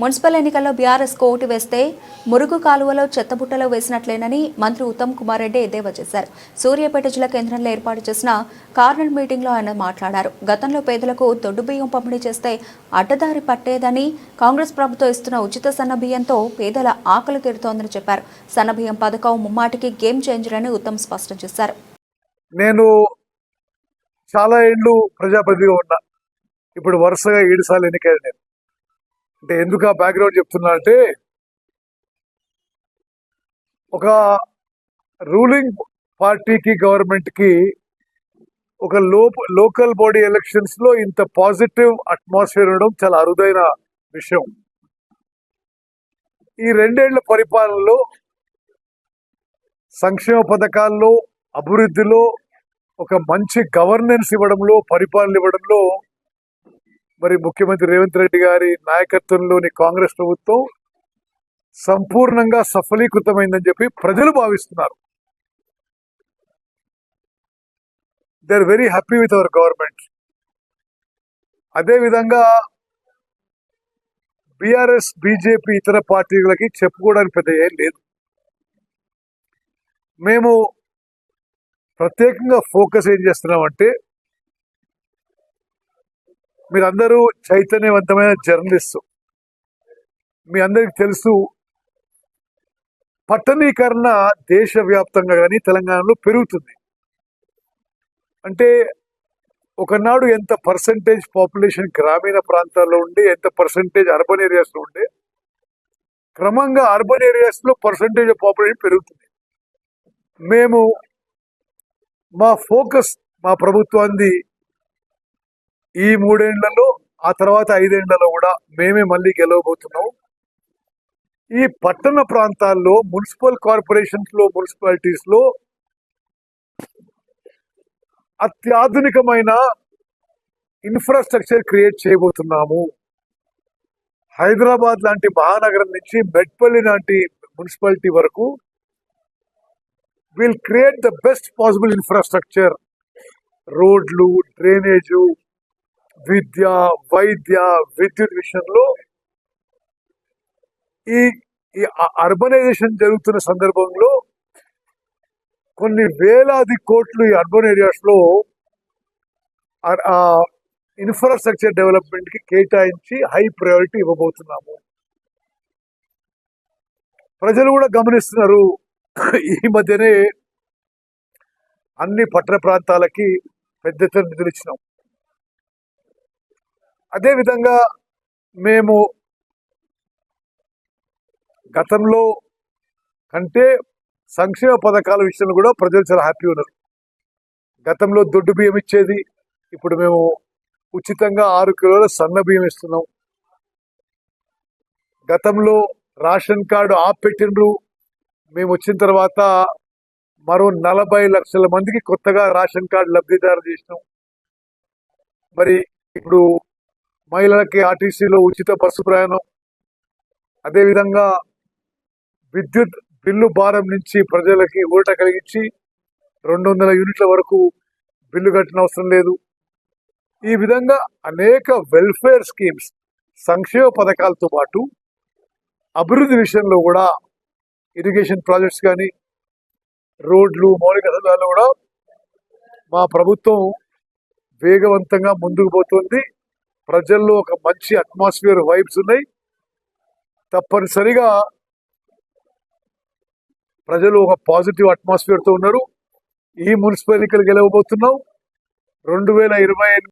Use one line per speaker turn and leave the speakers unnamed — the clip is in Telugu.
మున్సిపల్ ఎన్నికల్లో బీఆర్ఎస్ ఓటు వేస్తే మురుగు కాలువలో చెత్తబుట్టలో వేసినట్లేనని మంత్రి ఉత్తమ్ కుమార్ రెడ్డి ఎద్దేవా చేశారు. సూర్యాపేట జిల్లా కేంద్రంలో ఏర్పాటు చేసిన కార్నర్ మీటింగ్లో ఆయన మాట్లాడారు. గతంలో పేదలకు దొడ్డు బియ్యం పంపిణీ చేస్తే అడ్డదారి పట్టేదని, కాంగ్రెస్ ప్రభుత్వం ఇస్తున్న ఉచిత సన్న బియ్యంతో పేదల ఆకలి తీరుతోందని చెప్పారు. సన్న బియ్యం పథకం ముమ్మాటికి గేమ్ చేంజర్ అని ఉత్తమ్ స్పష్టం చేశారు.
నేను చాలా ఏళ్ళు ప్రజాప్రతినిధిగా ఉన్నా. ఇప్పుడు వరుసగా 7 సార్లు ఎన్నికయ్యాను నేను. అంటే ఎందుకు ఆ బ్యాక్గ్రౌండ్ చెప్తున్నా అంటే, ఒక రూలింగ్ పార్టీకి గవర్నమెంట్కి ఒక లోకల్ బాడీ ఎలక్షన్స్ లో ఇంత పాజిటివ్ అట్మాస్ఫియర్ ఉండడం చాలా అరుదైన విషయం. ఈ 2 ఏళ్ల పరిపాలనలో సంక్షేమ పథకాల్లో, అభివృద్ధిలో, ఒక మంచి గవర్నెన్స్ ఇవ్వడంలో, పరిపాలన ఇవ్వడంలో మరి ముఖ్యమంత్రి రేవంత్ రెడ్డి గారి నాయకత్వంలోని కాంగ్రెస్ ప్రభుత్వం సంపూర్ణంగా సఫలీకృతమైందని చెప్పి ప్రజలు భావిస్తున్నారు. They are very happy with our government. అదేవిధంగా బీఆర్ఎస్, బీజేపీ ఇతర పార్టీలకి చెప్పుకోవడానికి పెద్ద ఏం లేదు. మేము ప్రత్యేకంగా ఫోకస్ ఏం చేస్తున్నామంటే, మీరందరూ చైతన్యవంతమైన జర్నలిస్టు. మీ అందరికి తెలుసు, పట్టణీకరణ దేశవ్యాప్తంగా కానీ తెలంగాణలో పెరుగుతుంది. అంటే ఒకనాడు ఎంత పర్సంటేజ్ పాపులేషన్ గ్రామీణ ప్రాంతాల్లో ఉండి, ఎంత పర్సంటేజ్ అర్బన్ ఏరియాస్లో ఉండే, క్రమంగా అర్బన్ ఏరియాస్లో పర్సంటేజ్ ఆఫ్ పాపులేషన్ పెరుగుతుంది. మేము మా ఫోకస్, మా ప్రభుత్వాన్ని ఈ 3 ఏళ్లలో, ఆ తర్వాత 5 ఏళ్లలో కూడా మేమే మళ్ళీ గెలవబోతున్నాం. ఈ పట్టణ ప్రాంతాల్లో, మున్సిపల్ కార్పొరేషన్స్ లో, మున్సిపాలిటీస్ లో అత్యాధునికమైన ఇన్ఫ్రాస్ట్రక్చర్ క్రియేట్ చేయబోతున్నాము. హైదరాబాద్ లాంటి మహానగరం నుంచి మెట్పల్లి లాంటి మున్సిపాలిటీ వరకు will create the best possible infrastructure. రోడ్లు, డ్రైనేజు, విద్య, వైద్య, విద్యుత్ విషయంలో ఈ అర్బనైజేషన్ జరుగుతున్న సందర్భంలో కొన్ని వేలాది కోట్లు ఈ అర్బన్ ఏరియాస్ లో ఇన్ఫ్రాస్ట్రక్చర్ డెవలప్మెంట్ కి కేటాయించి హై ప్రయారిటీ ఇవ్వబోతున్నాము. ప్రజలు కూడా గమనిస్తున్నారు. ఈ మధ్యనే అన్ని పట్టణ ప్రాంతాలకి పెద్ద ఎత్తున నిధులు ఇచ్చినాం. అదేవిధంగా మేము గతంలో కంటే సంక్షేమ పథకాల విషయంలో కూడా ప్రజలు చాలా హ్యాపీ ఉన్నారు. గతంలో దొడ్డు బియ్యం ఇచ్చేది, ఇప్పుడు మేము ఉచితంగా 6 కిలోల సన్న బియ్యం ఇస్తున్నాం. గతంలో రేషన్ కార్డు ఆపెట్టిండ్రు. మేము వచ్చిన తర్వాత మరో 40 లక్షల మందికి కొత్తగా రేషన్ కార్డు లబ్ధిదారు చేసినాం. మరి ఇప్పుడు మహిళలకి ఆర్టీసీలో ఉచిత బస్సు ప్రయాణం. అదేవిధంగా విద్యుత్ బిల్లు భారం నుంచి ప్రజలకి ఊరట కలిగించి 200 యూనిట్ల వరకు బిల్లు కట్టిన అవసరం లేదు. ఈ విధంగా అనేక వెల్ఫేర్ స్కీమ్స్, సంక్షేమ పథకాలతో పాటు అభివృద్ధి విషయంలో కూడా ఇరిగేషన్ ప్రాజెక్ట్స్ కానీ, రోడ్లు, మౌలిక సదుపాయాలు కూడా మా ప్రభుత్వం వేగవంతంగా ముందుకు పోతుంది. ప్రజల్లో ఒక మంచి అట్మాస్ఫియర్, వైబ్స్ ఉన్నాయి. తప్పనిసరిగా ప్రజలు ఒక పాజిటివ్ అట్మాస్ఫియర్తో ఉన్నారు. ఈ మున్సిపల్ ఎన్నికలు గెలవబోతున్నాం. 2028